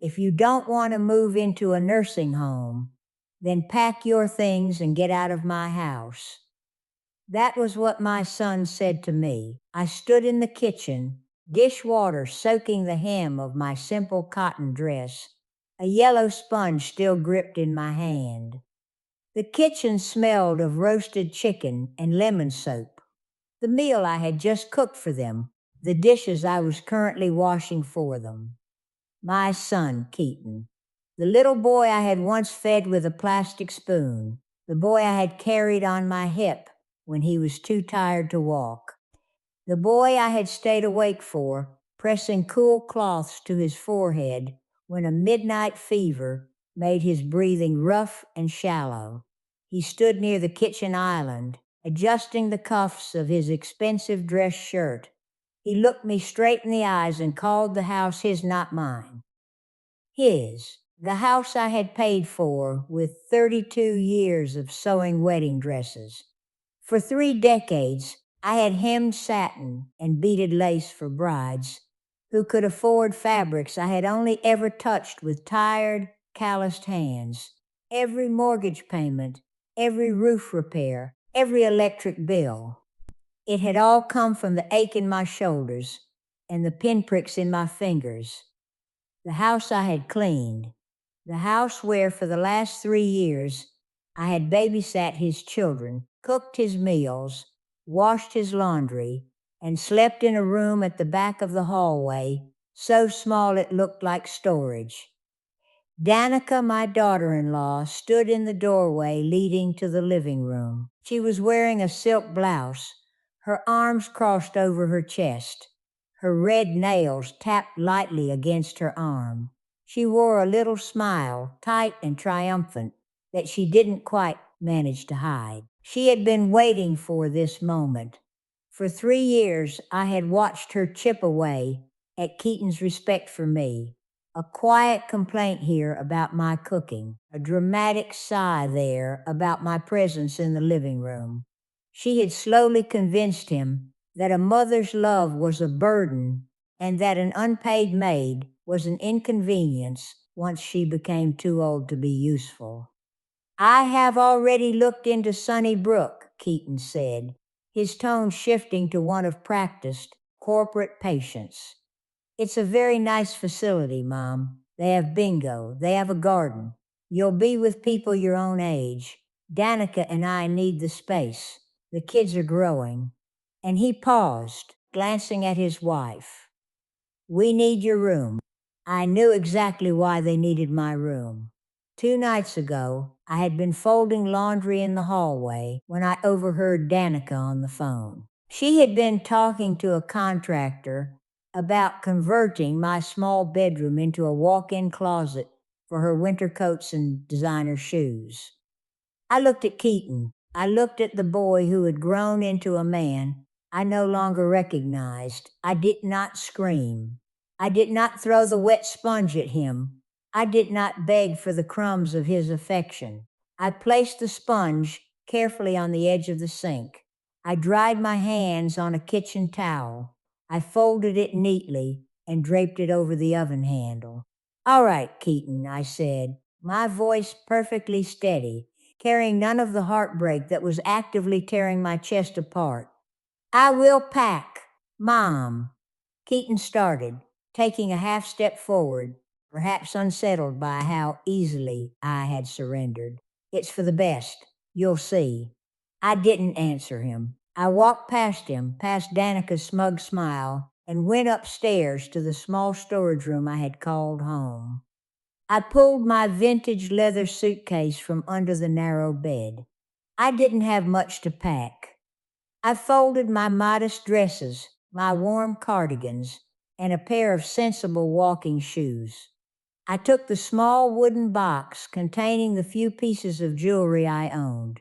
If you don't want to move into a nursing home, then pack your things and get out of my house. That was what my son said to me. I stood in the kitchen, dishwater soaking the hem of my simple cotton dress, a yellow sponge still gripped in my hand. The kitchen smelled of roasted chicken and lemon soap, the meal I had just cooked for them, the dishes I was currently washing for them. My son, Keaton, the little boy I had once fed with a plastic spoon, the boy I had carried on my hip when he was too tired to walk, the boy I had stayed awake for, pressing cool cloths to his forehead when a midnight fever made his breathing rough and shallow. He stood near the kitchen island, adjusting the cuffs of his expensive dress shirt. He looked me straight in the eyes and called the house his, not mine. His, the house I had paid for with 32 years of sewing wedding dresses. For 3 decades, I had hemmed satin and beaded lace for brides who could afford fabrics I had only ever touched with tired, calloused hands. Every mortgage payment, every roof repair, every electric bill. It had all come from the ache in my shoulders and the pinpricks in my fingers. The house I had cleaned, the house where for the last 3 years I had babysat his children, cooked his meals, washed his laundry, and slept in a room at the back of the hallway, so small it looked like storage. Danica, my daughter-in-law, stood in the doorway leading to the living room. She was wearing a silk blouse, her arms crossed over her chest. Her red nails tapped lightly against her arm. She wore a little smile, tight and triumphant, that she didn't quite manage to hide. She had been waiting for this moment. For 3 years, I had watched her chip away at Keaton's respect for me. A quiet complaint here about my cooking, a dramatic sigh there about my presence in the living room. She had slowly convinced him that a mother's love was a burden and that an unpaid maid was an inconvenience once she became too old to be useful. I have already looked into Sunnybrook, Keaton said, his tone shifting to one of practiced, corporate patience. It's a very nice facility, Mom. They have bingo. They have a garden. You'll be with people your own age. Danica and I need the space. The kids are growing. And he paused, glancing at his wife. We need your room. I knew exactly why they needed my room. 2 nights ago, I had been folding laundry in the hallway when I overheard Danica on the phone. She had been talking to a contractor about converting my small bedroom into a walk-in closet for her winter coats and designer shoes. I looked at Keaton. I looked at the boy who had grown into a man I no longer recognized. I did not scream. I did not throw the wet sponge at him. I did not beg for the crumbs of his affection. I placed the sponge carefully on the edge of the sink. I dried my hands on a kitchen towel. I folded it neatly and draped it over the oven handle. All right, Keaton, I said, my voice perfectly steady, carrying none of the heartbreak that was actively tearing my chest apart. I will pack, Mom. Keaton started, taking a half step forward, perhaps unsettled by how easily I had surrendered. It's for the best. You'll see. I didn't answer him. I walked past him, past Danica's smug smile, and went upstairs to the small storage room I had called home. I pulled my vintage leather suitcase from under the narrow bed. I didn't have much to pack. I folded my modest dresses, my warm cardigans, and a pair of sensible walking shoes. I took the small wooden box containing the few pieces of jewelry I owned.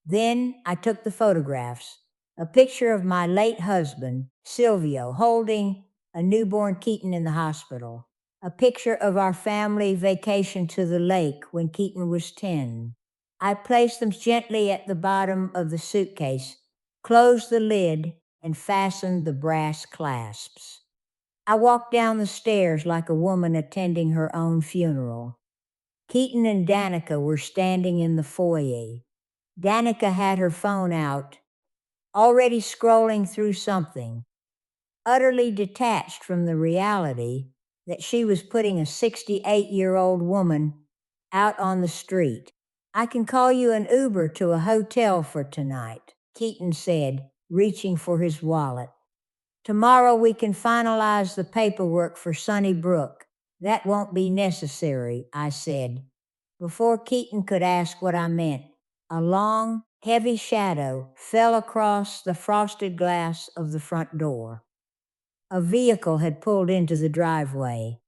Then I took the photographs, a picture of my late husband, Silvio, holding a newborn Keaton in the hospital, a picture of our family vacation to the lake when Keaton was 10. I placed them gently at the bottom of the suitcase, closed the lid, and fastened the brass clasps. I walked down the stairs like a woman attending her own funeral. Keaton and Danica were standing in the foyer. Danica had her phone out, already scrolling through something, utterly detached from the reality that she was putting a 68-year-old woman out on the street. I can call you an Uber to a hotel for tonight, Keaton said, reaching for his wallet. Tomorrow we can finalize the paperwork for Sunnybrook. That won't be necessary, I said. Before Keaton could ask what I meant, a long, heavy shadow fell across the frosted glass of the front door. A vehicle had pulled into the driveway.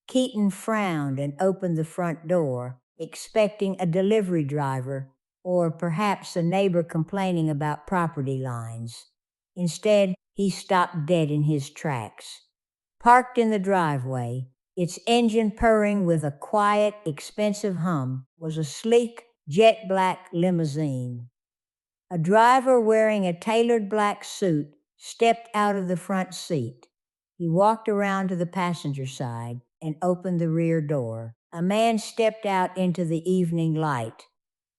Keaton frowned and opened the front door, expecting a delivery driver or perhaps a neighbor complaining about property lines. Instead, he stopped dead in his tracks. Parked in the driveway, its engine purring with a quiet, expensive hum, was a sleek, jet-black limousine. A driver wearing a tailored black suit stepped out of the front seat. He walked around to the passenger side and opened the rear door. A man stepped out into the evening light.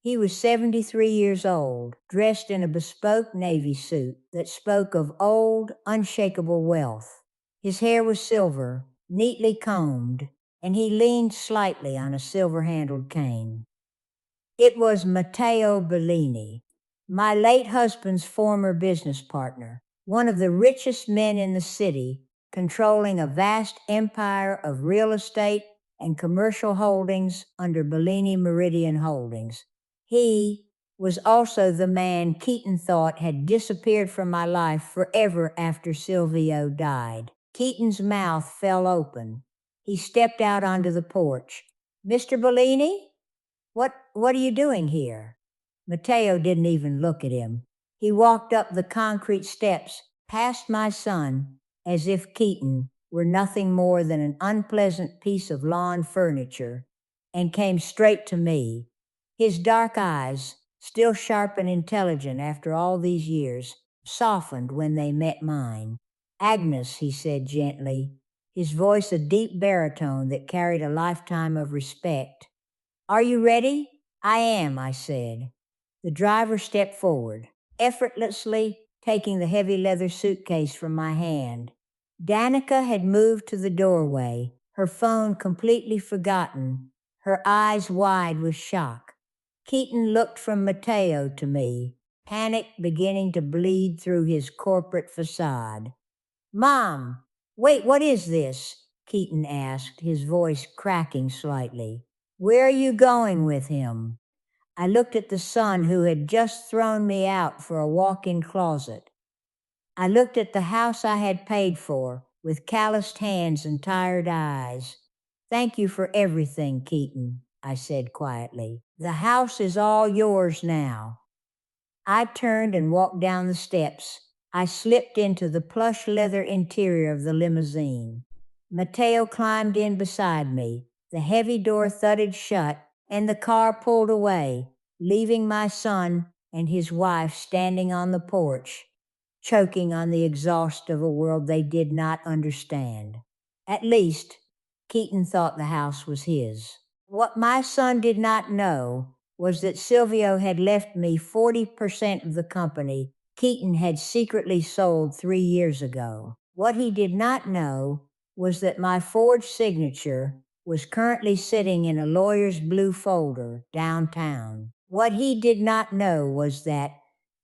He was 73 years old, dressed in a bespoke navy suit that spoke of old, unshakable wealth. His hair was silver, neatly combed, and he leaned slightly on a silver-handled cane. It was Matteo Bellini, my late husband's former business partner, one of the richest men in the city, controlling a vast empire of real estate and commercial holdings under Bellini Meridian Holdings. He was also the man Keaton thought had disappeared from my life forever after Silvio died. Keaton's mouth fell open. He stepped out onto the porch. Mr. Bellini? What are you doing here? Matteo didn't even look at him. He walked up the concrete steps, past my son, as if Keaton were nothing more than an unpleasant piece of lawn furniture, and came straight to me. His dark eyes, still sharp and intelligent after all these years, softened when they met mine. Agnes, he said gently, his voice a deep baritone that carried a lifetime of respect. Are you ready? I am, I said. The driver stepped forward, effortlessly taking the heavy leather suitcase from my hand. Danica had moved to the doorway, her phone completely forgotten, her eyes wide with shock. Keaton looked from Matteo to me, panic beginning to bleed through his corporate facade. Mom, wait, what is this? Keaton asked, his voice cracking slightly. Where are you going with him? I looked at the son who had just thrown me out for a walk-in closet. I looked at the house I had paid for, with calloused hands and tired eyes. Thank you for everything, Keaton, I said quietly. The house is all yours now. I turned and walked down the steps. I slipped into the plush leather interior of the limousine. Matteo climbed in beside me. The heavy door thudded shut, and the car pulled away, leaving my son and his wife standing on the porch, choking on the exhaust of a world they did not understand. At least, Keaton thought the house was his. What my son did not know was that Silvio had left me 40% of the company Keaton had secretly sold 3 years ago. What he did not know was that my forged signature was currently sitting in a lawyer's blue folder downtown. What he did not know was that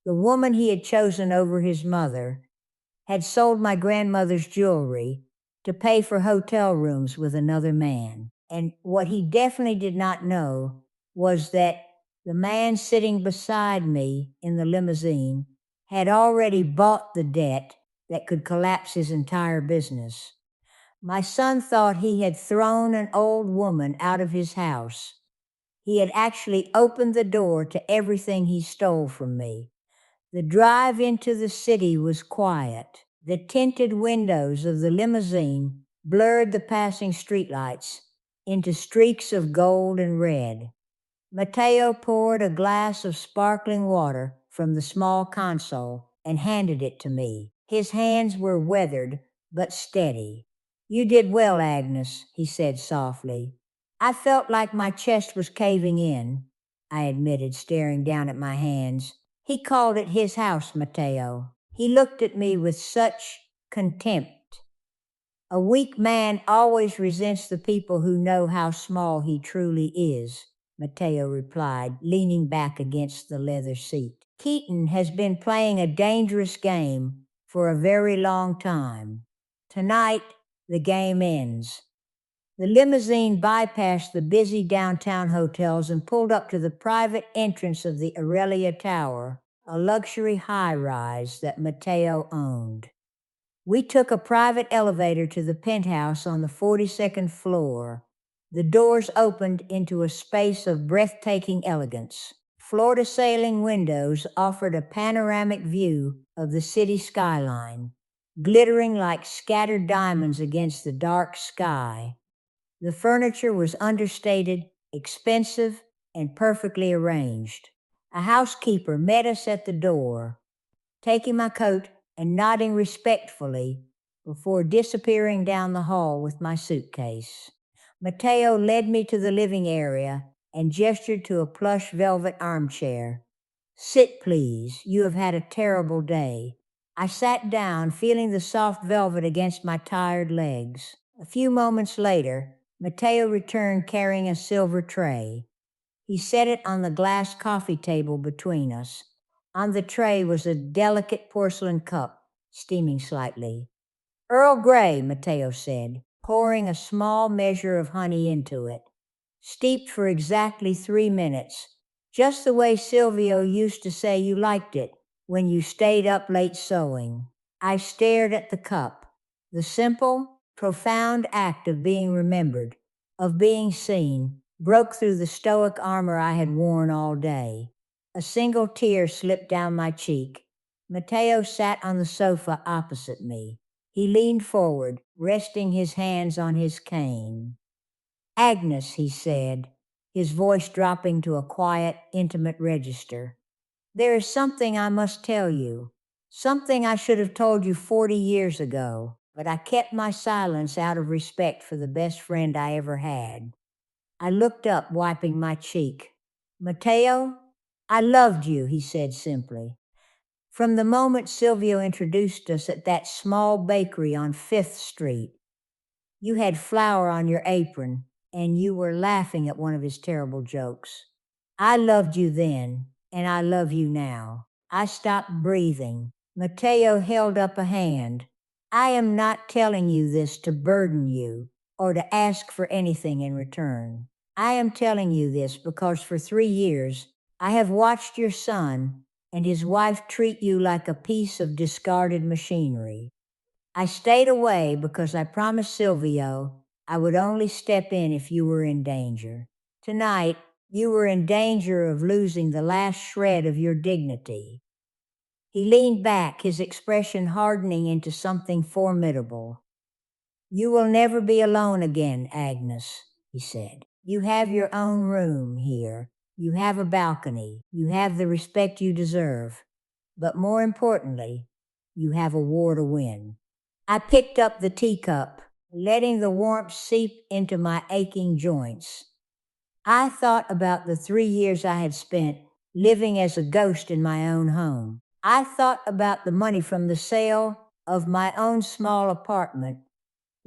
the woman he had chosen over his mother had sold my grandmother's jewelry to pay for hotel rooms with another man. And what he definitely did not know was that the man sitting beside me in the limousine had already bought the debt that could collapse his entire business. My son thought he had thrown an old woman out of his house. He had actually opened the door to everything he stole from me. The drive into the city was quiet. The tinted windows of the limousine blurred the passing streetlights into streaks of gold and red. Matteo poured a glass of sparkling water from the small console and handed it to me. His hands were weathered but steady. You did well, Agnes, he said softly. I felt like my chest was caving in, I admitted, staring down at my hands. He called it his house, Matteo. He looked at me with such contempt. A weak man always resents the people who know how small he truly is, Matteo replied, leaning back against the leather seat. Keaton has been playing a dangerous game for a very long time. Tonight, the game ends. The limousine bypassed the busy downtown hotels and pulled up to the private entrance of the Aurelia Tower, a luxury high-rise that Matteo owned. We took a private elevator to the penthouse on the 42nd floor. The doors opened into a space of breathtaking elegance. Floor-to-ceiling windows offered a panoramic view of the city skyline, glittering like scattered diamonds against the dark sky. The furniture was understated, expensive, and perfectly arranged. A housekeeper met us at the door, taking my coat and nodding respectfully before disappearing down the hall with my suitcase. Matteo led me to the living area and gestured to a plush velvet armchair. Sit, please. You have had a terrible day. I sat down, feeling the soft velvet against my tired legs. A few moments later, Matteo returned carrying a silver tray. He set it on the glass coffee table between us. On the tray was a delicate porcelain cup, steaming slightly. Earl Grey, Matteo said, pouring a small measure of honey into it. Steeped for exactly 3 minutes, just the way Silvio used to say you liked it when you stayed up late sewing. I stared at the cup. The simple, profound act of being remembered, of being seen, broke through the stoic armor I had worn all day. A single tear slipped down my cheek. Matteo sat on the sofa opposite me. He leaned forward, resting his hands on his cane. Agnes, he said, his voice dropping to a quiet, intimate register. There is something I must tell you. Something I should have told you 40 years ago, but I kept my silence out of respect for the best friend I ever had. I looked up, wiping my cheek. Matteo, I loved you, he said simply. From the moment Silvio introduced us at that small bakery on 5th Street, you had flour on your apron, and you were laughing at one of his terrible jokes. I loved you then, and I love you now. I stopped breathing. Matteo held up a hand. I am not telling you this to burden you or to ask for anything in return. I am telling you this because for 3 years I have watched your son and his wife treat you like a piece of discarded machinery. I stayed away because I promised Silvio I would only step in if you were in danger. Tonight, you were in danger of losing the last shred of your dignity. He leaned back, his expression hardening into something formidable. You will never be alone again, Agnes, he said. You have your own room here. You have a balcony. You have the respect you deserve. But more importantly, you have a war to win. I picked up the teacup, letting the warmth seep into my aching joints. I thought about the 3 years I had spent living as a ghost in my own home. I thought about the money from the sale of my own small apartment,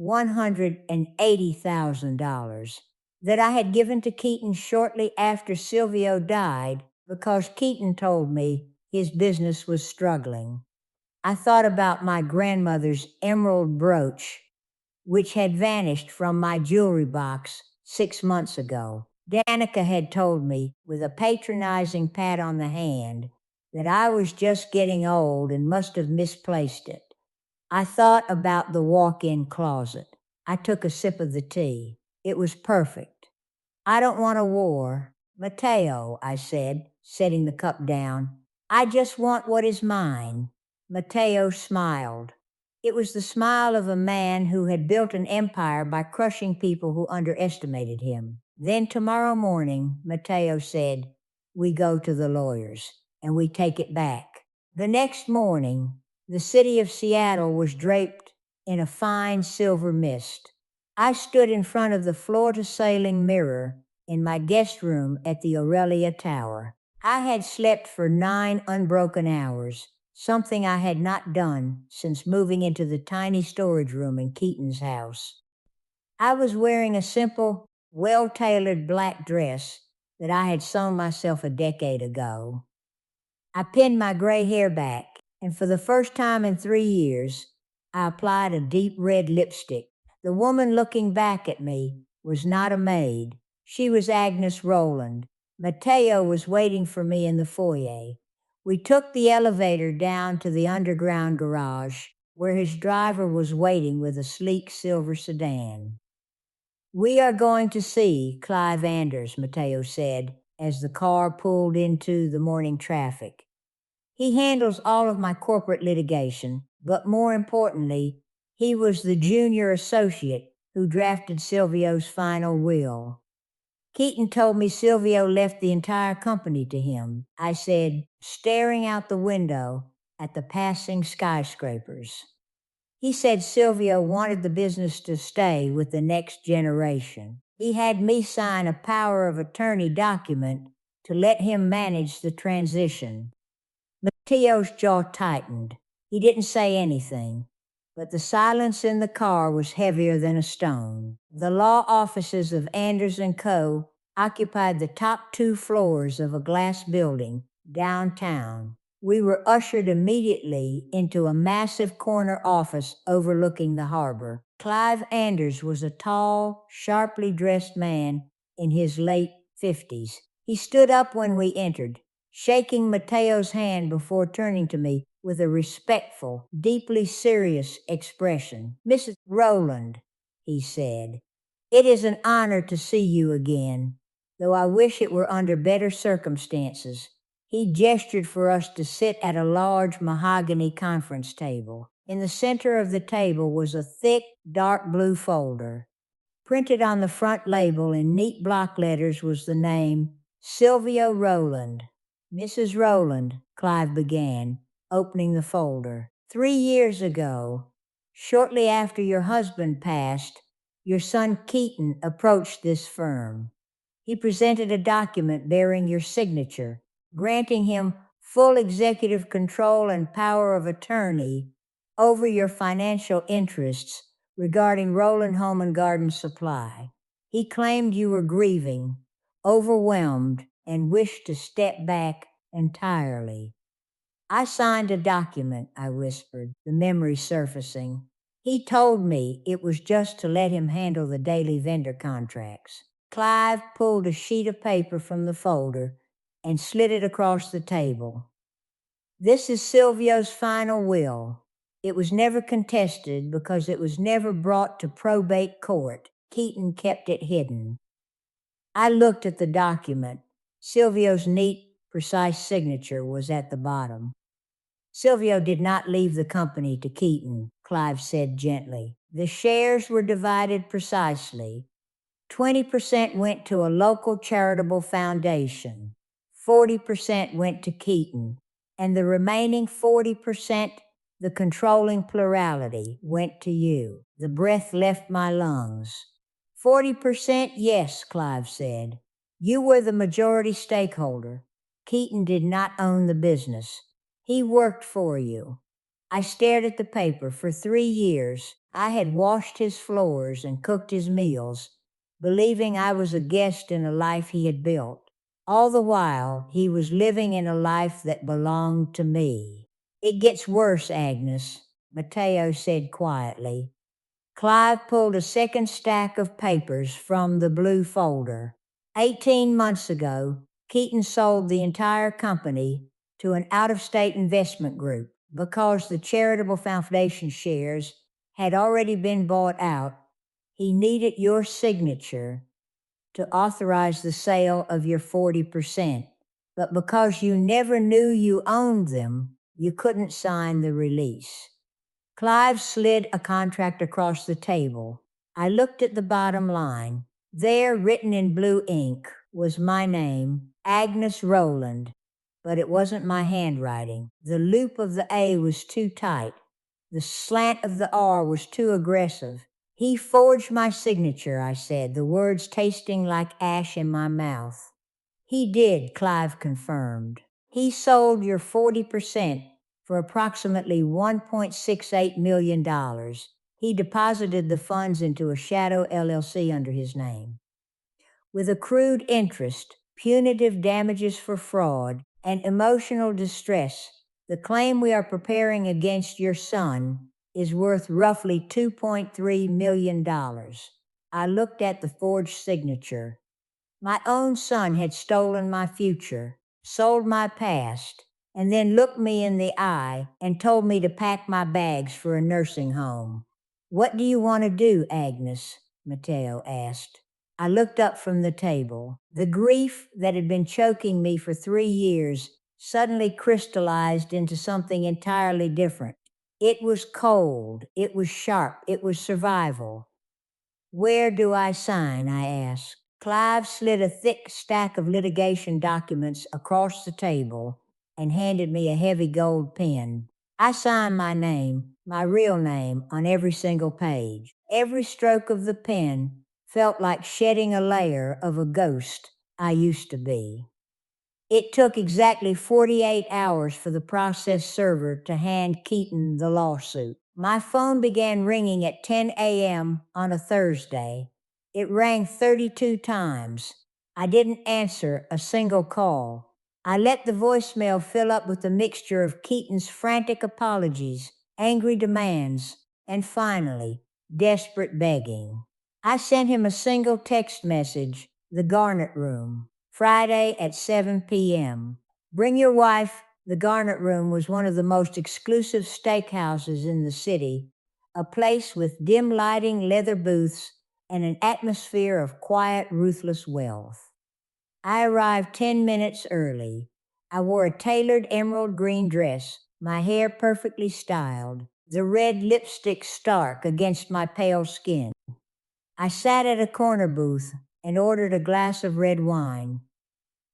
$180,000, that I had given to Keaton shortly after Silvio died because Keaton told me his business was struggling. I thought about my grandmother's emerald brooch, which had vanished from my jewelry box 6 months ago. Danica had told me, with a patronizing pat on the hand, that I was just getting old and must have misplaced it. I thought about the walk-in closet. I took a sip of the tea. It was perfect. I don't want a war. Matteo, I said, setting the cup down. I just want what is mine. Matteo smiled. It was the smile of a man who had built an empire by crushing people who underestimated him. Then tomorrow morning, Matteo said, we go to the lawyers and we take it back. The next morning, the city of Seattle was draped in a fine silver mist. I stood in front of the floor-to-ceiling mirror in my guest room at the Aurelia Tower. I had slept for 9 unbroken hours, something I had not done since moving into the tiny storage room in Keaton's house. I was wearing a simple, well-tailored black dress that I had sewn myself a decade ago. I pinned my gray hair back, and for the first time in 3 years, I applied a deep red lipstick. The woman looking back at me was not a maid. She was Agnes Rowland. Mateo was waiting for me in the foyer. We took the elevator down to the underground garage, where his driver was waiting with a sleek silver sedan. "We are going to see Clive Anders," Mateo said, as the car pulled into the morning traffic. "He handles all of my corporate litigation, but more importantly, he was the junior associate who drafted Silvio's final will." "Keaton told me Silvio left the entire company to him," I said, staring out the window at the passing skyscrapers. "He said Silvio wanted the business to stay with the next generation. He had me sign a power of attorney document to let him manage the transition." Mateo's jaw tightened. He didn't say anything, but the silence in the car was heavier than a stone. The law offices of Anders & Co. occupied the top 2 floors of a glass building downtown. We were ushered immediately into a massive corner office overlooking the harbor. Clive Anders was a tall, sharply dressed man in his late 50s. He stood up when we entered, shaking Mateo's hand before turning to me with a respectful, deeply serious expression. "Mrs. Rowland," he said, "it is an honor to see you again, though I wish it were under better circumstances." He gestured for us to sit at a large mahogany conference table. In the center of the table was a thick, dark blue folder. Printed on the front label in neat block letters was the name Silvio Rowland. "Mrs. Rowland," Clive began, opening the folder. "3 years ago, shortly after your husband passed, your son Keaton approached this firm. He presented a document bearing your signature, granting him full executive control and power of attorney over your financial interests regarding Rowland Home and Garden Supply. He claimed you were grieving, overwhelmed, and wished to step back entirely." "I signed a document," I whispered, the memory surfacing. "He told me it was just to let him handle the daily vendor contracts." Clive pulled a sheet of paper from the folder and slid it across the table. "This is Silvio's final will. It was never contested because it was never brought to probate court. Keaton kept it hidden." I looked at the document. Silvio's neat, precise signature was at the bottom. "Silvio did not leave the company to Keaton," Clive said gently. "The shares were divided precisely. 20% went to a local charitable foundation, 40% went to Keaton, and the remaining 40%, the controlling plurality, went to you." The breath left my lungs. "40%, yes," Clive said. "You were the majority stakeholder. Keaton did not own the business. He worked for you." I stared at the paper. For 3 years, I had washed his floors and cooked his meals, believing I was a guest in a life he had built. All the while, he was living in a life that belonged to me. "It gets worse, Agnes," Mateo said quietly. Clive pulled a second stack of papers from the blue folder. 18 months ago, Keaton sold the entire company to an out-of-state investment group. Because the charitable foundation shares had already been bought out, he needed your signature to authorize the sale of your 40%. But because you never knew you owned them, you couldn't sign the release. Clive slid a contract across the table. I looked at the bottom line. There, written in blue ink, was my name, Agnes Rowland, but it wasn't my handwriting. The loop of the A was too tight. The slant of the R was too aggressive. He forged my signature, I said, the words tasting like ash in my mouth. He did, Clive confirmed. He sold your 40% for approximately $1.68 million. He deposited the funds into a shadow LLC under his name. With accrued interest, punitive damages for fraud, and emotional distress, the claim we are preparing against your son is worth roughly $2.3 million. I looked at the forged signature. My own son had stolen my future, sold my past, and then looked me in the eye and told me to pack my bags for a nursing home. What do you want to do, Agnes? Matteo asked. I looked up from the table. The grief that had been choking me for 3 years suddenly crystallized into something entirely different. It was cold, it was sharp, it was survival. Where do I sign? I asked. Clive slid a thick stack of litigation documents across the table and handed me a heavy gold pen. I signed my name, my real name, on every single page. Every stroke of the pen felt like shedding a layer of a ghost I used to be. It took exactly 48 hours for the process server to hand Keaton the lawsuit. My phone began ringing at 10 a.m. on a Thursday. It rang 32 times. I didn't answer a single call. I let the voicemail fill up with a mixture of Keaton's frantic apologies, angry demands, and finally, desperate begging. I sent him a single text message, the Garnet Room, Friday at 7 p.m. Bring your wife. The Garnet Room was one of the most exclusive steakhouses in the city, a place with dim lighting, leather booths, and an atmosphere of quiet, ruthless wealth. I arrived 10 minutes early. I wore a tailored emerald green dress, my hair perfectly styled, the red lipstick stark against my pale skin. I sat at a corner booth and ordered a glass of red wine.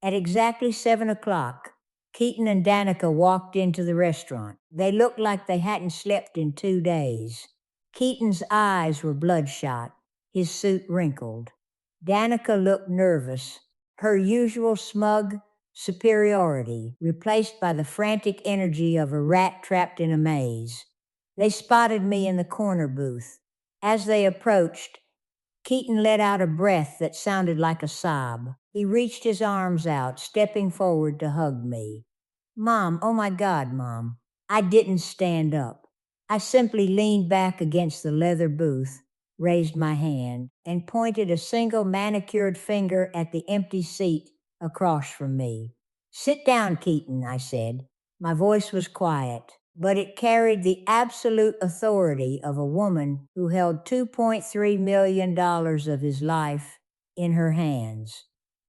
At exactly 7 o'clock, Keaton and Danica walked into the restaurant. They looked like they hadn't slept in 2 days. Keaton's eyes were bloodshot, his suit wrinkled. Danica looked nervous, her usual smug superiority replaced by the frantic energy of a rat trapped in a maze. They spotted me in the corner booth. As they approached, Keaton let out a breath that sounded like a sob. He reached his arms out, stepping forward to hug me. Mom, oh my God, Mom. I didn't stand up. I simply leaned back against the leather booth, raised my hand, and pointed a single manicured finger at the empty seat across from me. Sit down, Keaton, I said. My voice was quiet, but it carried the absolute authority of a woman who held $2.3 million of his life in her hands.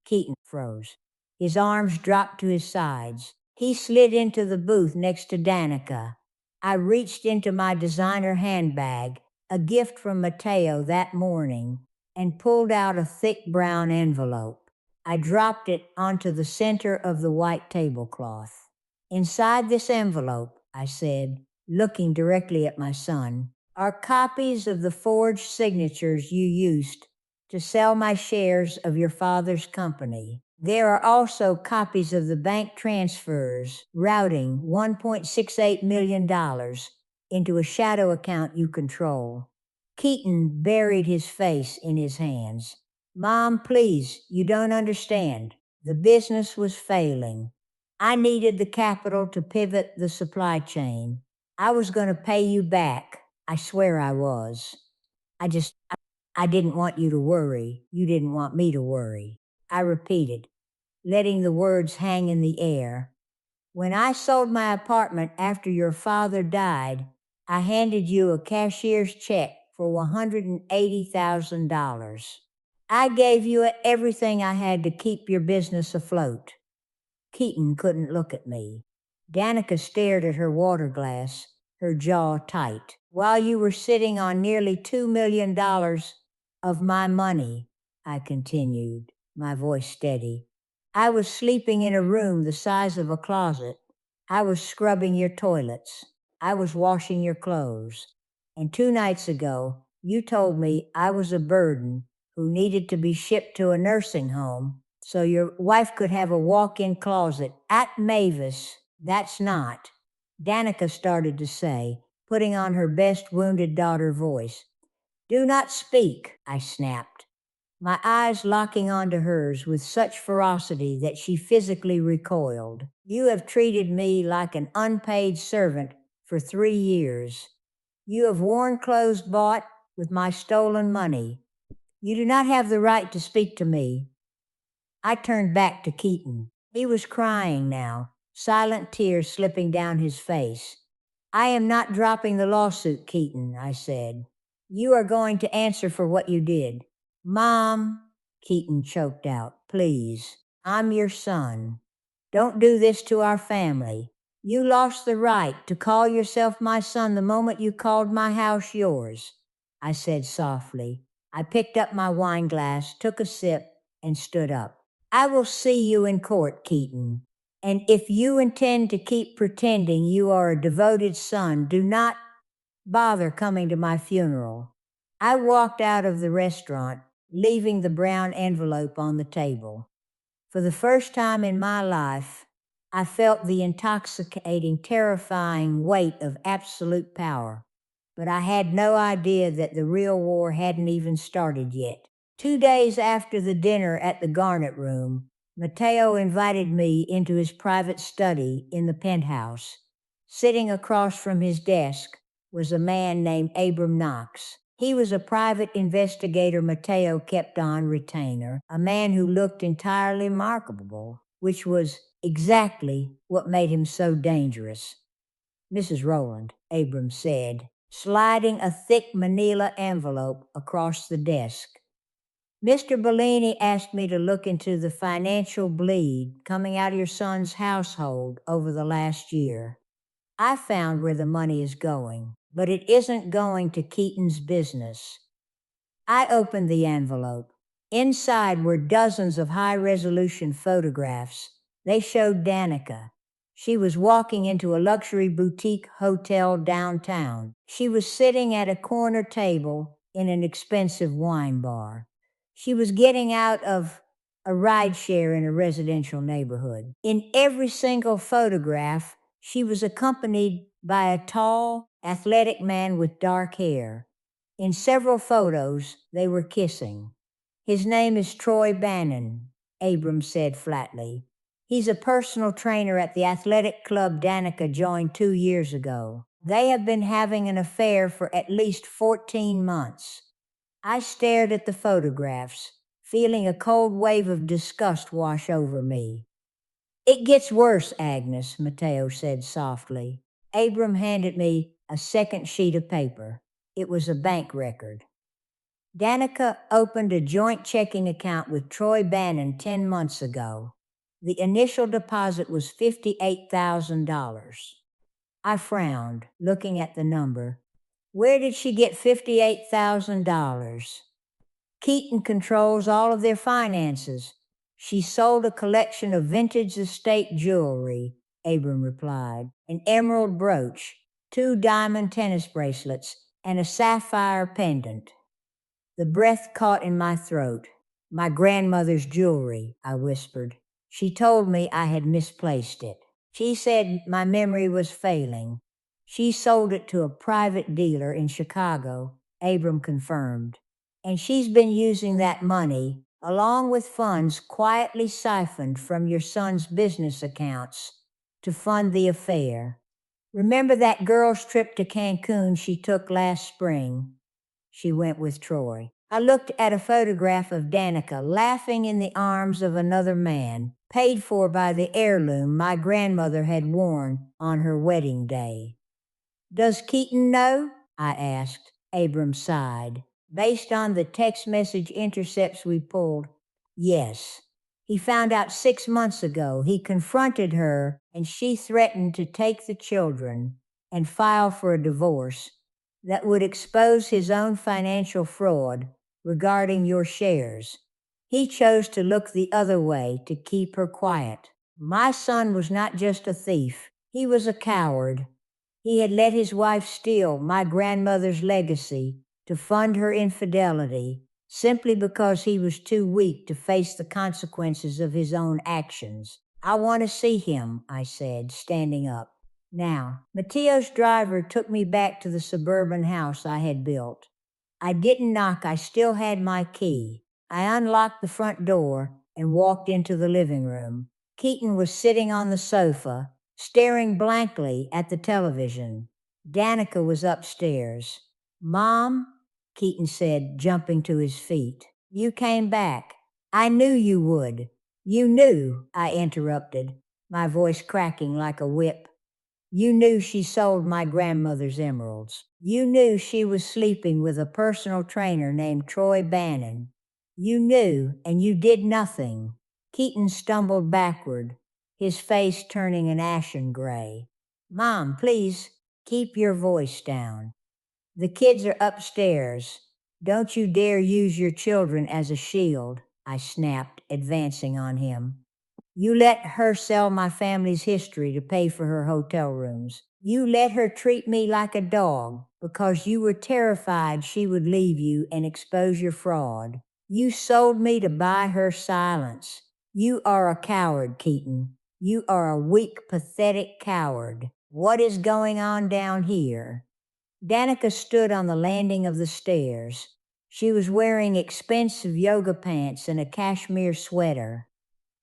Keaton froze. His arms dropped to his sides. He slid into the booth next to Danica. I reached into my designer handbag, a gift from Matteo that morning, and pulled out a thick brown envelope. I dropped it onto the center of the white tablecloth. Inside this envelope, I said, looking directly at my son, are copies of the forged signatures you used to sell my shares of your father's company. There are also copies of the bank transfers routing $1.68 million into a shadow account you control. Keaton buried his face in his hands. Mom, please, you don't understand. The business was failing. I needed the capital to pivot the supply chain. I was going to pay you back. I swear I was. I didn't want you to worry. You didn't want me to worry. I repeated, letting the words hang in the air. When I sold my apartment after your father died, I handed you a cashier's check for $180,000. I gave you everything I had to keep your business afloat. Keaton couldn't look at me. Danica stared at her water glass, her jaw tight. While you were sitting on nearly $2 million of my money, I continued, my voice steady, I was sleeping in a room the size of a closet. I was scrubbing your toilets. I was washing your clothes. And 2 nights ago, you told me I was a burden who needed to be shipped to a nursing home so your wife could have a walk-in closet at Mavis. That's not, Danica started to say, putting on her best wounded daughter voice. Do not speak, I snapped, my eyes locking onto hers with such ferocity that she physically recoiled. You have treated me like an unpaid servant for 3 years. You have worn clothes bought with my stolen money. You do not have the right to speak to me. I turned back to Keaton. He was crying now, silent tears slipping down his face. I am not dropping the lawsuit, Keaton, I said. You are going to answer for what you did. Mom, Keaton choked out, please. I'm your son. Don't do this to our family. You lost the right to call yourself my son the moment you called my house yours, I said softly. I picked up my wine glass, took a sip, and stood up. I will see you in court, Keaton. And if you intend to keep pretending you are a devoted son, do not bother coming to my funeral. I walked out of the restaurant, leaving the brown envelope on the table. For the first time in my life, I felt the intoxicating, terrifying weight of absolute power. But I had no idea that the real war hadn't even started yet. 2 days after the dinner at the Garnet Room, Matteo invited me into his private study in the penthouse. Sitting across from his desk was a man named Abram Knox. He was a private investigator Matteo kept on retainer, a man who looked entirely remarkable, which was exactly what made him so dangerous. Mrs. Rowland, Abram said, sliding a thick manila envelope across the desk. Mr. Bellini asked me to look into the financial bleed coming out of your son's household over the last year. I found where the money is going, but it isn't going to Keaton's business. I opened the envelope. Inside were dozens of high-resolution photographs. They showed Danica. She was walking into a luxury boutique hotel downtown. She was sitting at a corner table in an expensive wine bar. She was getting out of a rideshare in a residential neighborhood. In every single photograph, she was accompanied by a tall, athletic man with dark hair. In several photos, they were kissing. His name is Troy Bannon, Abrams said flatly. He's a personal trainer at the athletic club Danica joined 2 years ago. They have been having an affair for at least 14 months. I stared at the photographs, feeling a cold wave of disgust wash over me. It gets worse, Agnes, Matteo said softly. Abram handed me a second sheet of paper. It was a bank record. Danica opened a joint checking account with Troy Bannon 10 months ago. The initial deposit was $58,000. I frowned, looking at the number. Where did she get $58,000? Keaton controls all of their finances. She sold a collection of vintage estate jewelry, Abram replied, an emerald brooch, 2 diamond tennis bracelets, and a sapphire pendant. The breath caught in my throat. My grandmother's jewelry, I whispered. She told me I had misplaced it. She said my memory was failing. She sold it to a private dealer in Chicago, Abram confirmed. And she's been using that money, along with funds quietly siphoned from your son's business accounts, to fund the affair. Remember that girl's trip to Cancun she took last spring? She went with Troy. I looked at a photograph of Danica laughing in the arms of another man, paid for by the heirloom my grandmother had worn on her wedding day. Does Keaton know? I asked. Abram sighed. Based on the text message intercepts we pulled, yes. He found out 6 months ago. He confronted her, and she threatened to take the children and file for a divorce that would expose his own financial fraud regarding your shares. He chose to look the other way to keep her quiet. My son was not just a thief. He was a coward. He had let his wife steal my grandmother's legacy to fund her infidelity simply because he was too weak to face the consequences of his own actions. I want to see him, I said, standing up. Now, Matteo's driver took me back to the suburban house I had built. I didn't knock, I still had my key. I unlocked the front door and walked into the living room. Keaton was sitting on the sofa, staring blankly at the television. Danica was upstairs. Mom, Keaton said, jumping to his feet. You came back. I knew you would. You knew, I interrupted, my voice cracking like a whip. You knew she sold my grandmother's emeralds. You knew she was sleeping with a personal trainer named Troy Bannon. You knew, and you did nothing. Keaton stumbled backward, his face turning an ashen gray. Mom, please, keep your voice down. The kids are upstairs. Don't you dare use your children as a shield, I snapped, advancing on him. You let her sell my family's history to pay for her hotel rooms. You let her treat me like a dog because you were terrified she would leave you and expose your fraud. You sold me to buy her silence. You are a coward, Keaton. You are a weak, pathetic coward. What is going on down here? Danica stood on the landing of the stairs. She was wearing expensive yoga pants and a cashmere sweater.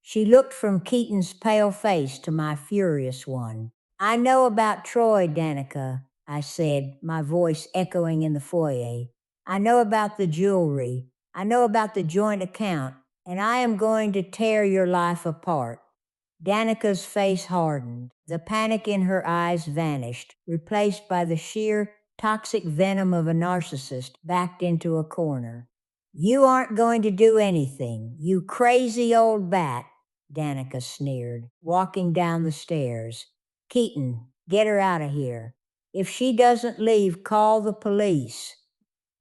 She looked from Keaton's pale face to my furious one. I know about Troy, Danica, I said, my voice echoing in the foyer. I know about the jewelry. I know about the joint account, and I am going to tear your life apart. Danica's face hardened. The panic in her eyes vanished, replaced by the sheer, toxic venom of a narcissist backed into a corner. You aren't going to do anything, you crazy old bat, Danica sneered, walking down the stairs. Keaton, get her out of here. If she doesn't leave, call the police.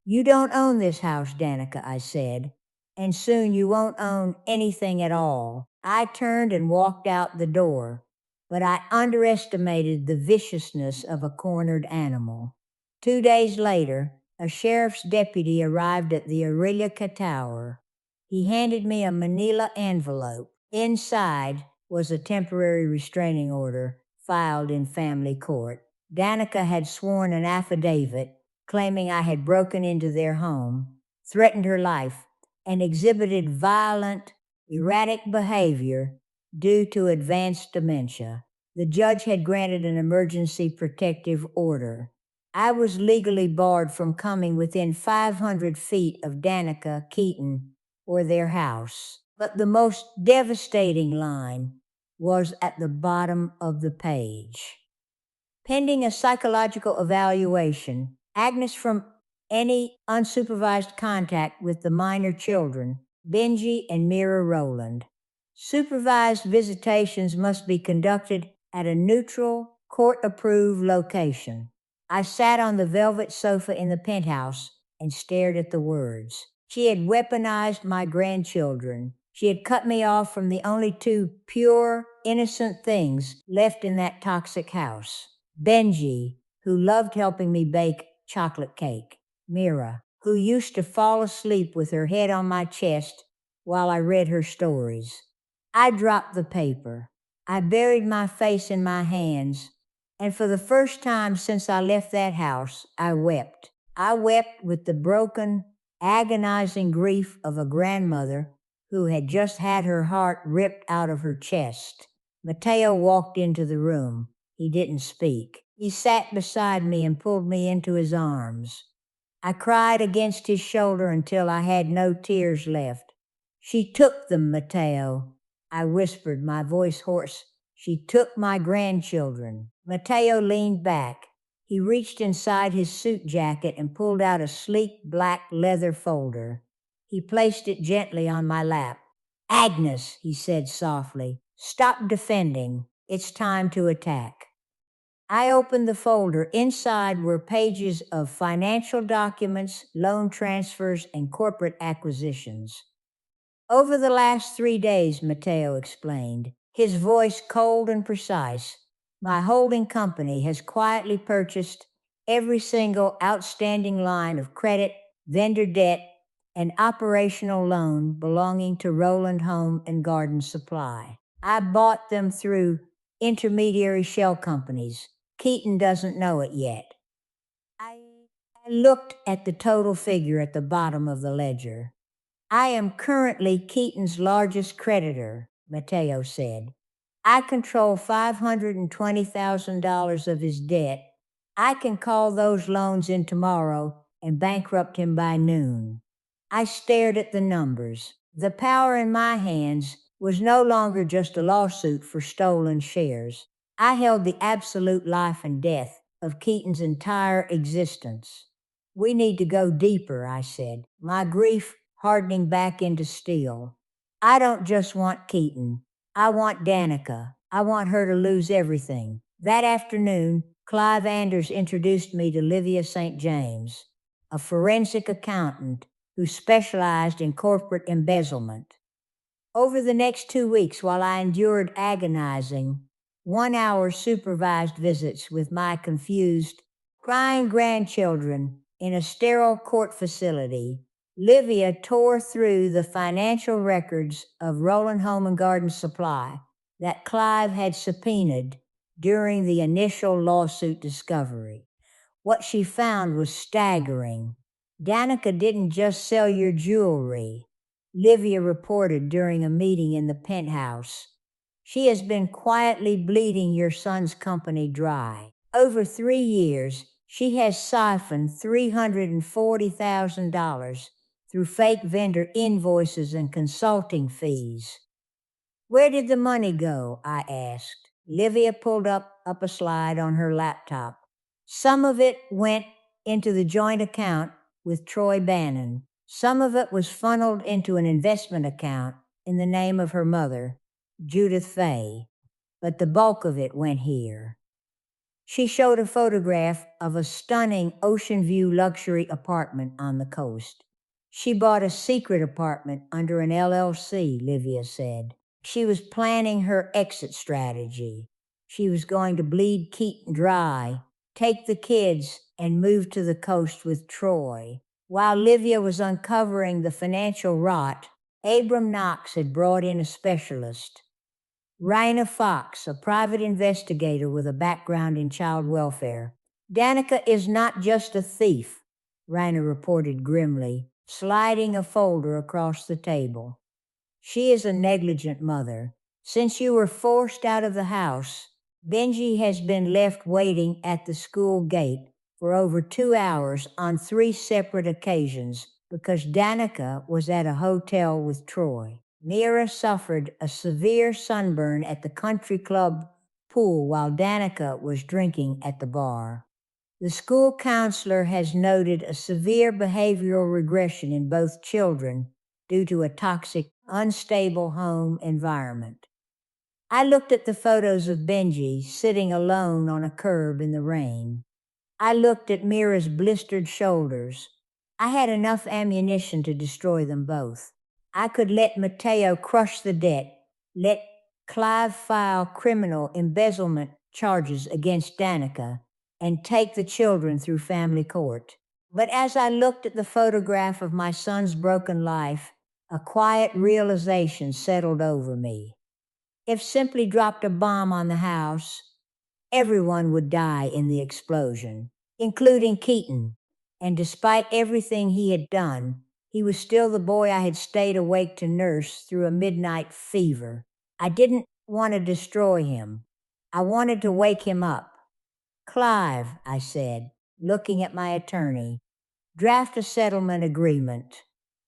You don't own this house, Danica, I said, and soon you won't own anything at all. I turned and walked out the door, but I underestimated the viciousness of a cornered animal. 2 days later, a sheriff's deputy arrived at the Aurelica Tower. He handed me a manila envelope. Inside was a temporary restraining order filed in family court. Danica had sworn an affidavit claiming I had broken into their home, threatened her life, and exhibited violent, erratic behavior due to advanced dementia. The judge had granted an emergency protective order. I was legally barred from coming within 500 feet of Danica, Keaton, or their house. But the most devastating line was at the bottom of the page. Pending a psychological evaluation, Agnes from any unsupervised contact with the minor children, Benji and Mira Rowland. Supervised visitations must be conducted at a neutral, court-approved location. I sat on the velvet sofa in the penthouse and stared at the words. She had weaponized my grandchildren. She had cut me off from the only two pure, innocent things left in that toxic house. Benji, who loved helping me bake chocolate cake. Mira, who used to fall asleep with her head on my chest while I read her stories. I dropped the paper. I buried my face in my hands, and for the first time since I left that house, I wept. I wept with the broken, agonizing grief of a grandmother who had just had her heart ripped out of her chest. Matteo walked into the room. He didn't speak. He sat beside me and pulled me into his arms. I cried against his shoulder until I had no tears left. She took them, Matteo, I whispered, my voice hoarse. She took my grandchildren. Matteo leaned back. He reached inside his suit jacket and pulled out a sleek black leather folder. He placed it gently on my lap. Agnes, he said softly, stop defending. It's time to attack. I opened the folder. Inside were pages of financial documents, loan transfers, and corporate acquisitions. Over the last 3 days, Matteo explained, his voice cold and precise, My holding company has quietly purchased every single outstanding line of credit, vendor debt, and operational loan belonging to Roland Home and Garden Supply. I bought them through intermediary shell companies. Keaton doesn't know it yet. I looked at the total figure at the bottom of the ledger. I am currently Keaton's largest creditor, Mateo said. I control $520,000 of his debt. I can call those loans in tomorrow and bankrupt him by noon. I stared at the numbers. The power in my hands was no longer just a lawsuit for stolen shares. I held the absolute life and death of Keaton's entire existence. We need to go deeper, I said, my grief hardening back into steel. I don't just want Keaton. I want Danica. I want her to lose everything. That afternoon, Clive Anders introduced me to Lydia St. James, a forensic accountant who specialized in corporate embezzlement. Over the next 2 weeks, while I endured agonizing 1-hour supervised visits with my confused, crying grandchildren in a sterile court facility, Livia tore through the financial records of Roland Home and Garden Supply that Clive had subpoenaed during the initial lawsuit discovery. What she found was staggering. Danica didn't just sell your jewelry, Livia reported during a meeting in the penthouse. She has been quietly bleeding your son's company dry. Over 3 years, she has siphoned $340,000 through fake vendor invoices and consulting fees. Where did the money go? I asked. Livia pulled up a slide on her laptop. Some of it went into the joint account with Troy Bannon. Some of it was funneled into an investment account in the name of her mother, Judith Fay. But the bulk of it went here. She showed a photograph of a stunning ocean view luxury apartment on the coast. She bought a secret apartment under an LLC, Livia said. She was planning her exit strategy. She was going to bleed Keaton dry, take the kids, and move to the coast with Troy. While Livia was uncovering the financial rot, Abram Knox had brought in a specialist. Raina Fox, a private investigator with a background in child welfare. Danica is not just a thief, Raina reported grimly, sliding a folder across the table. She is a negligent mother. Since you were forced out of the house, Benji has been left waiting at the school gate for over 2 hours on 3 separate occasions because Danica was at a hotel with Troy. Mira suffered a severe sunburn at the country club pool while Danica was drinking at the bar. The school counselor has noted a severe behavioral regression in both children due to a toxic, unstable home environment. I looked at the photos of Benji sitting alone on a curb in the rain. I looked at Mira's blistered shoulders. I had enough ammunition to destroy them both. I could let Mateo crush the debt, let Clive file criminal embezzlement charges against Danica, and take the children through family court. But as I looked at the photograph of my son's broken life, a quiet realization settled over me. If Simply dropped a bomb on the house, everyone would die in the explosion, including Keaton. And despite everything he had done, he was still the boy I had stayed awake to nurse through a midnight fever. I didn't want to destroy him. I wanted to wake him up. Clive, I said, looking at my attorney, draft a settlement agreement.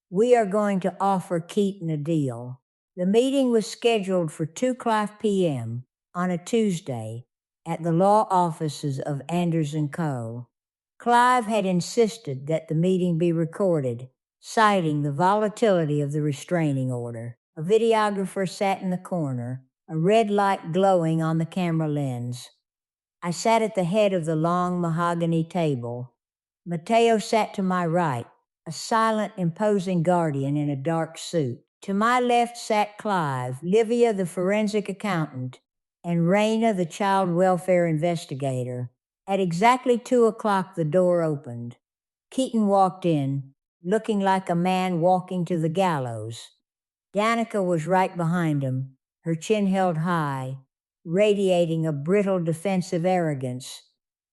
We are going to offer Keaton a deal. The meeting was scheduled for 2:00 p.m. on a Tuesday at the law offices of Anders & Co. Clive had insisted that the meeting be recorded, citing the volatility of the restraining order. A videographer sat in the corner, a red light glowing on the camera lens. I sat at the head of the long mahogany table. Mateo sat to my right, a silent, imposing guardian in a dark suit. To my left sat Clive, Livia the forensic accountant, and Raina, the child welfare investigator. At exactly 2 o'clock, the door opened. Keaton walked in, looking like a man walking to the gallows. Danica was right behind him, her chin held high, radiating a brittle defensive arrogance.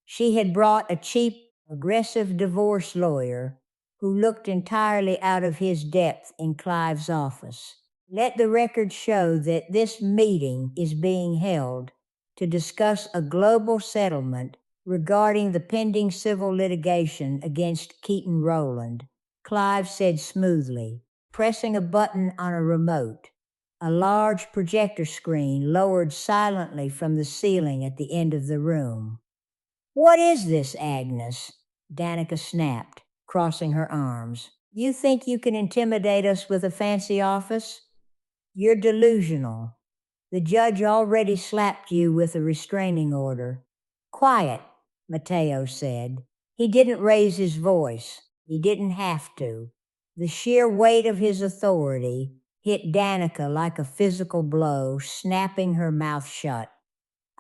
She had brought a cheap, aggressive divorce lawyer who looked entirely out of his depth in Clive's office. Let the record show that this meeting is being held to discuss a global settlement regarding the pending civil litigation against Keaton Rowland, Clive said smoothly, pressing a button on a remote. A large projector screen lowered silently from the ceiling at the end of the room. "What is this, Agnes?" Danica snapped, crossing her arms. "You think you can intimidate us with a fancy office? You're delusional. The judge already slapped you with a restraining order." "Quiet," Matteo said. He didn't raise his voice. He didn't have to. The sheer weight of his authority hit Danica like a physical blow, snapping her mouth shut.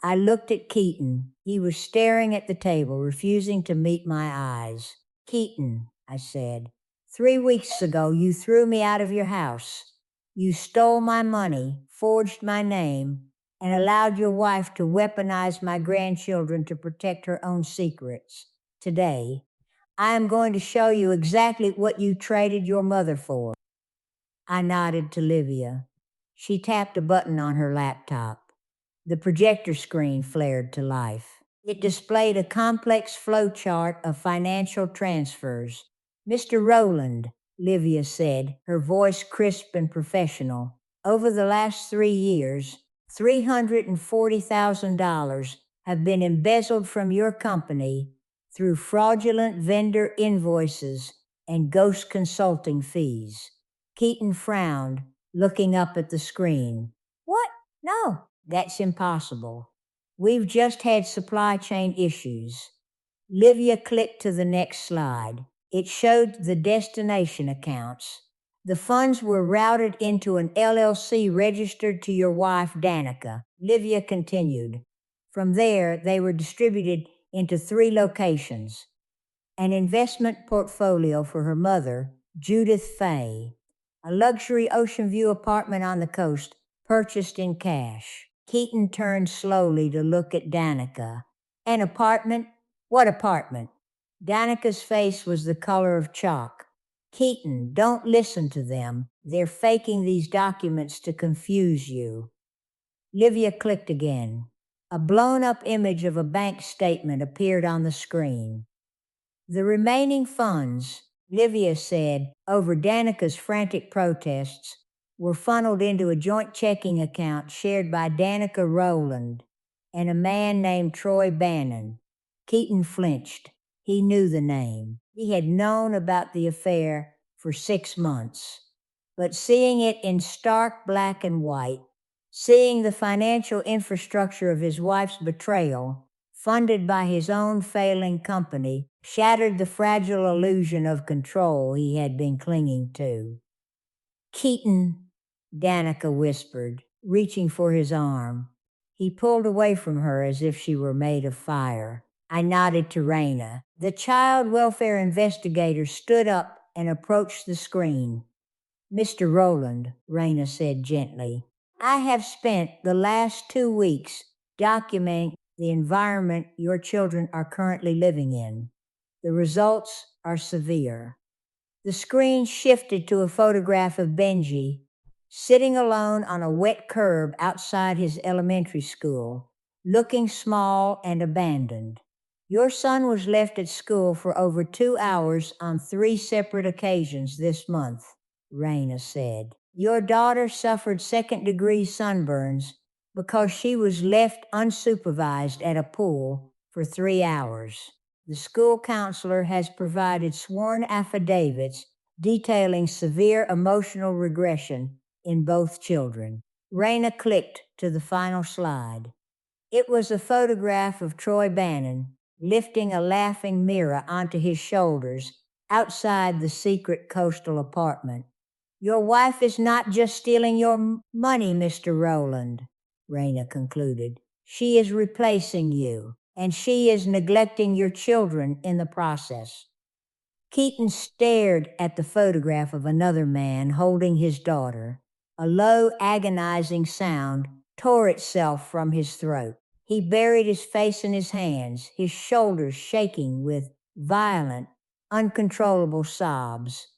I looked at Keaton. He was staring at the table, refusing to meet my eyes. "Keaton," I said, "3 weeks ago you threw me out of your house. You stole my money, forged my name, and allowed your wife to weaponize my grandchildren to protect her own secrets. Today, I am going to show you exactly what you traded your mother for." I nodded to Lydia. She tapped a button on her laptop. The projector screen flared to life. It displayed a complex flowchart of financial transfers. "Mr. Rowland," Livia said, her voice crisp and professional, "over the last 3 years, $340,000 have been embezzled from your company through fraudulent vendor invoices and ghost consulting fees." Keaton frowned, looking up at the screen. "What? No, that's impossible. We've just had supply chain issues." Livia clicked to the next slide. It showed the destination accounts. "The funds were routed into an LLC registered to your wife, Danica," Livia continued. "From there, they were distributed into 3 locations. An investment portfolio for her mother, Judith Fay. A luxury ocean view apartment on the coast, purchased in cash." Keaton turned slowly to look at Danica. "An apartment? What apartment?" Danica's face was the color of chalk. "Keaton, don't listen to them. They're faking these documents to confuse you." Livia clicked again. A blown-up image of a bank statement appeared on the screen. "The remaining funds," Livia said, over Danica's frantic protests, "were funneled into a joint checking account shared by Danica Rowland and a man named Troy Bannon." Keaton flinched. He knew the name. He had known about the affair for 6 months. But seeing it in stark black and white, seeing the financial infrastructure of his wife's betrayal, funded by his own failing company, shattered the fragile illusion of control he had been clinging to. "Keaton," Danica whispered, reaching for his arm. He pulled away from her as if she were made of fire. I nodded to Raina. The child welfare investigator stood up and approached the screen. "Mr. Rowland," Raina said gently, "I have spent the last 2 weeks documenting the environment your children are currently living in. The results are severe." The screen shifted to a photograph of Benji, sitting alone on a wet curb outside his elementary school, looking small and abandoned. "Your son was left at school for over 2 hours on 3 separate occasions this month," Raina said. "Your daughter suffered second-degree sunburns because she was left unsupervised at a pool for 3 hours. The school counselor has provided sworn affidavits detailing severe emotional regression in both children." Raina clicked to the final slide. It was a photograph of Troy Bannon lifting a laughing mirror onto his shoulders outside the secret coastal apartment. "Your wife is not just stealing your money, Mr. Rowland. Raina concluded. She is replacing you, and she is neglecting your children in the process. Keaton stared at the photograph of another man holding his daughter. A low, agonizing sound tore itself from his throat. He buried his face in his hands, his shoulders shaking with violent, uncontrollable sobs.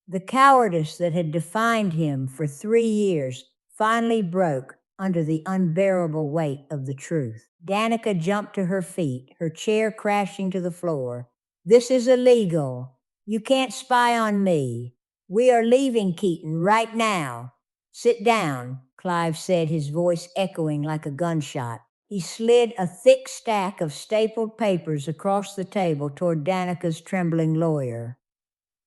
The cowardice that had defined him for 3 years finally broke under the unbearable weight of the truth. Danica jumped to her feet, her chair crashing to the floor. This is illegal. You can't spy on me. We are leaving Keaton right now. Sit down, Clive said, his voice echoing like a gunshot. He slid a thick stack of stapled papers across the table toward Danica's trembling lawyer.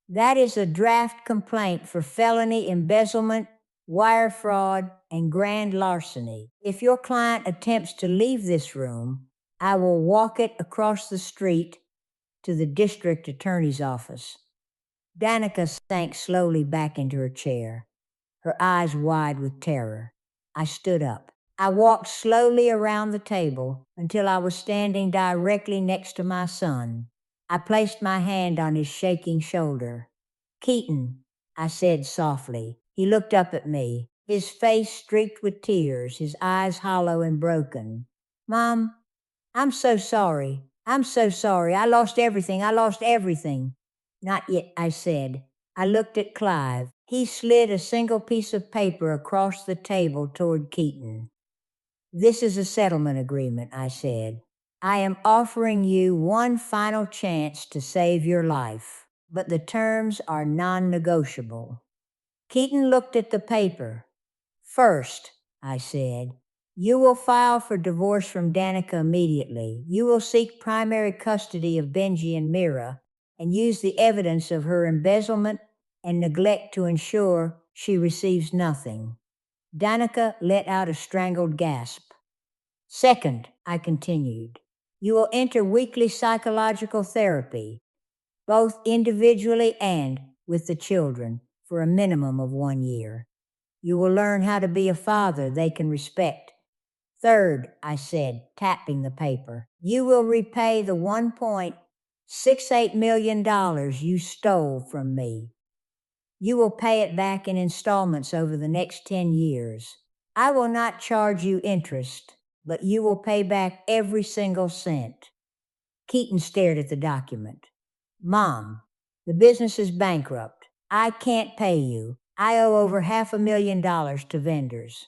That is a draft complaint for felony embezzlement, wire fraud, and grand larceny. If your client attempts to leave this room, I will walk it across the street to the district attorney's office. Danica sank slowly back into her chair, her eyes wide with terror. I stood up. I walked slowly around the table until I was standing directly next to my son. I placed my hand on his shaking shoulder. Keaton, I said softly. He looked up at me, his face streaked with tears, his eyes hollow and broken. Mom, I'm so sorry. I'm so sorry. I lost everything. I lost everything. Not yet, I said. I looked at Clive. He slid a single piece of paper across the table toward Keaton. This is a settlement agreement, I said. I am offering you one final chance to save your life, but the terms are non-negotiable. Keaton looked at the paper. First, I said, you will file for divorce from Danica immediately. You will seek primary custody of Benji and Mira and use the evidence of her embezzlement and neglect to ensure she receives nothing. Danica let out a strangled gasp. Second, I continued, you will enter weekly psychological therapy, both individually and with the children, for a minimum of 1 year. You will learn how to be a father they can respect. Third, I said, tapping the paper, you will repay the $1.68 million you stole from me. You will pay it back in installments over the next 10 years. I will not charge you interest, but you will pay back every single cent. Keaton stared at the document. Mom, the business is bankrupt. I can't pay you. I owe over $500,000 to vendors.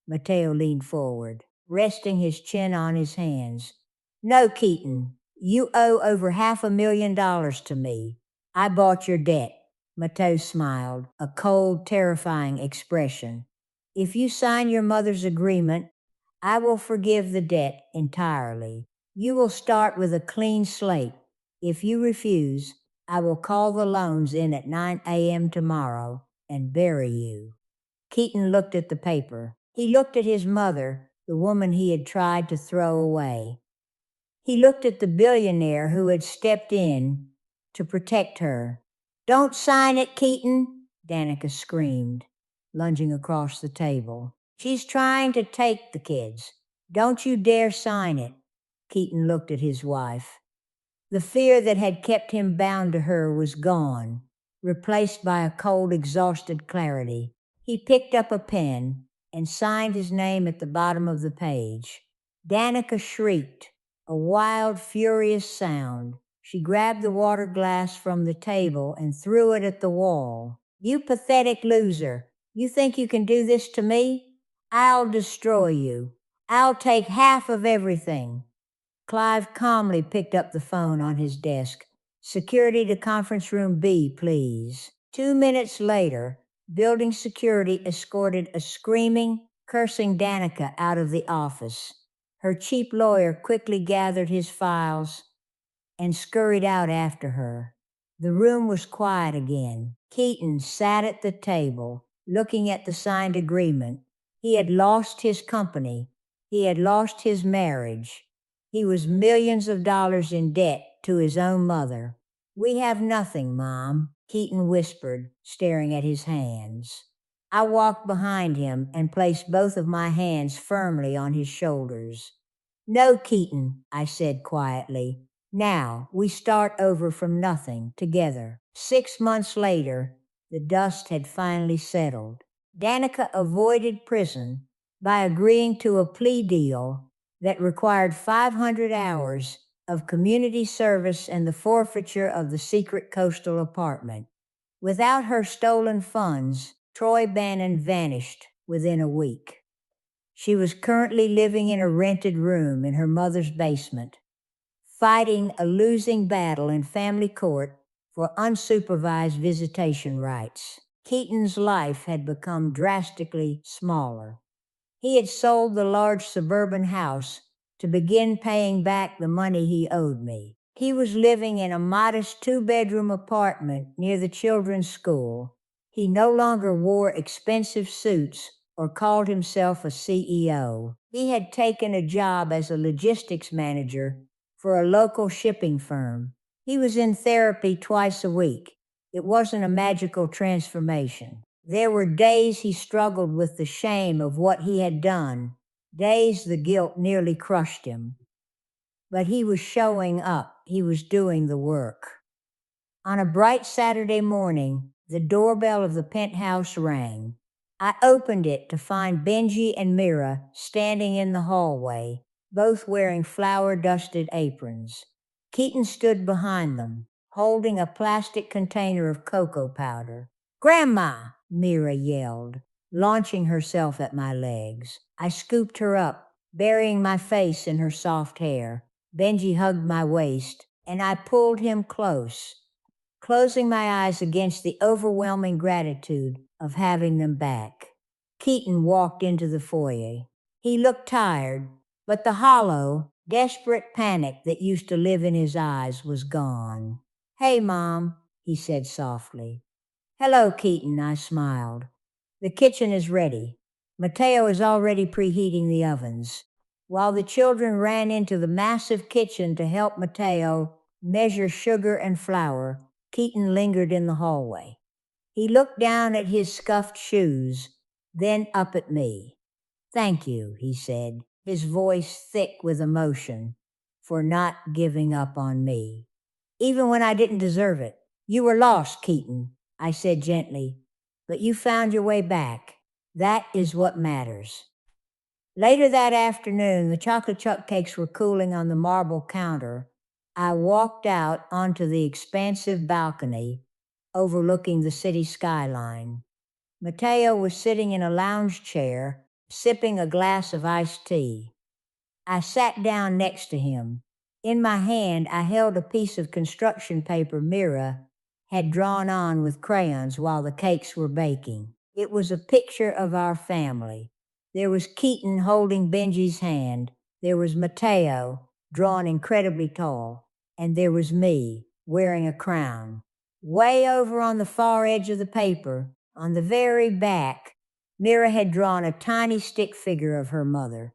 Mateo leaned forward, resting his chin on his hands. No, Keaton, you owe over $500,000 to me. I bought your debt. Mateo smiled, a cold, terrifying expression. If you sign your mother's agreement, I will forgive the debt entirely. You will start with a clean slate. If you refuse, I will call the loans in at 9 a.m. tomorrow and bury you. Keaton looked at the paper. He looked at his mother, the woman he had tried to throw away. He looked at the billionaire who had stepped in to protect her. Don't sign it, Keaton, Danica screamed, lunging across the table. She's trying to take the kids. Don't you dare sign it. Keaton looked at his wife. The fear that had kept him bound to her was gone, replaced by a cold, exhausted clarity. He picked up a pen and signed his name at the bottom of the page. Danica shrieked, a wild, furious sound. She grabbed the water glass from the table and threw it at the wall. You pathetic loser. You think you can do this to me? I'll destroy you. I'll take half of everything. Clive calmly picked up the phone on his desk. Security to conference room B, please. 2 minutes later, building security escorted a screaming, cursing Danica out of the office. Her cheap lawyer quickly gathered his files and scurried out after her. The room was quiet again. Keaton sat at the table, looking at the signed agreement. He had lost his company. He had lost his marriage. He was millions of dollars in debt to his own mother. We have nothing, Mom, Keaton whispered, staring at his hands. I walked behind him and placed both of my hands firmly on his shoulders. No, Keaton, I said quietly. Now we start over from nothing together. 6 months later, the dust had finally settled. Danica avoided prison by agreeing to a plea deal that required 500 hours of community service and the forfeiture of the secret coastal apartment. Without her stolen funds, Troy Bannon vanished within a week. She was currently living in a rented room in her mother's basement, fighting a losing battle in family court for unsupervised visitation rights. Keaton's life had become drastically smaller. He had sold the large suburban house to begin paying back the money he owed me. He was living in a modest 2-bedroom apartment near the children's school. He no longer wore expensive suits or called himself a CEO. He had taken a job as a logistics manager for a local shipping firm. He was in therapy twice a week. It wasn't a magical transformation. There were days he struggled with the shame of what he had done, days the guilt nearly crushed him. But he was showing up. He was doing the work. On a bright Saturday morning, the doorbell of the penthouse rang. I opened it to find Benji and Mira standing in the hallway, both wearing flour-dusted aprons. Keaton stood behind them, holding a plastic container of cocoa powder. "Grandma!" Mira yelled, launching herself at my legs. I scooped her up, burying my face in her soft hair. Benji hugged my waist, and I pulled him close, closing my eyes against the overwhelming gratitude of having them back. Keaton walked into the foyer. He looked tired, but the hollow, desperate panic that used to live in his eyes was gone. "Hey, Mom," he said softly. "Hello, Keaton," I smiled. "The kitchen is ready. Mateo is already preheating the ovens." While the children ran into the massive kitchen to help Mateo measure sugar and flour, Keaton lingered in the hallway. He looked down at his scuffed shoes, then up at me. "Thank you," he said, his voice thick with emotion, "for not giving up on me, even when I didn't deserve it. You were lost, Keaton," I said gently, "but you found your way back. That is what matters." Later that afternoon, the chocolate chunk cakes were cooling on the marble counter. I walked out onto the expansive balcony overlooking the city skyline. Mateo was sitting in a lounge chair, sipping a glass of iced tea. I sat down next to him. In my hand, I held a piece of construction paper Mira had drawn on with crayons while the cakes were baking. It was a picture of our family. There was Keaton holding Benji's hand. There was Mateo, drawn incredibly tall. And there was me, wearing a crown. Way over on the far edge of the paper, on the very back, Mira had drawn a tiny stick figure of her mother.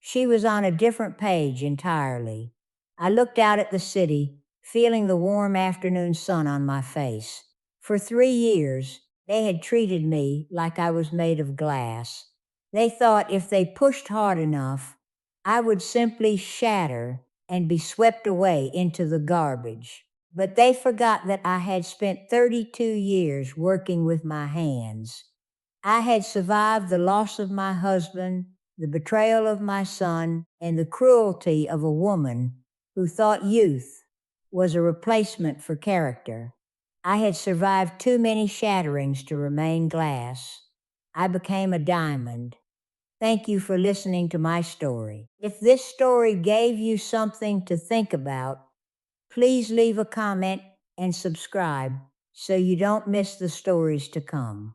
She was on a different page entirely. I looked out at the city, feeling the warm afternoon sun on my face. For 3 years, they had treated me like I was made of glass. They thought if they pushed hard enough, I would simply shatter and be swept away into the garbage. But they forgot that I had spent 32 years working with my hands. I had survived the loss of my husband, the betrayal of my son, and the cruelty of a woman who thought youth was a replacement for character. I had survived too many shatterings to remain glass. I became a diamond. Thank you for listening to my story. If this story gave you something to think about, please leave a comment and subscribe so you don't miss the stories to come.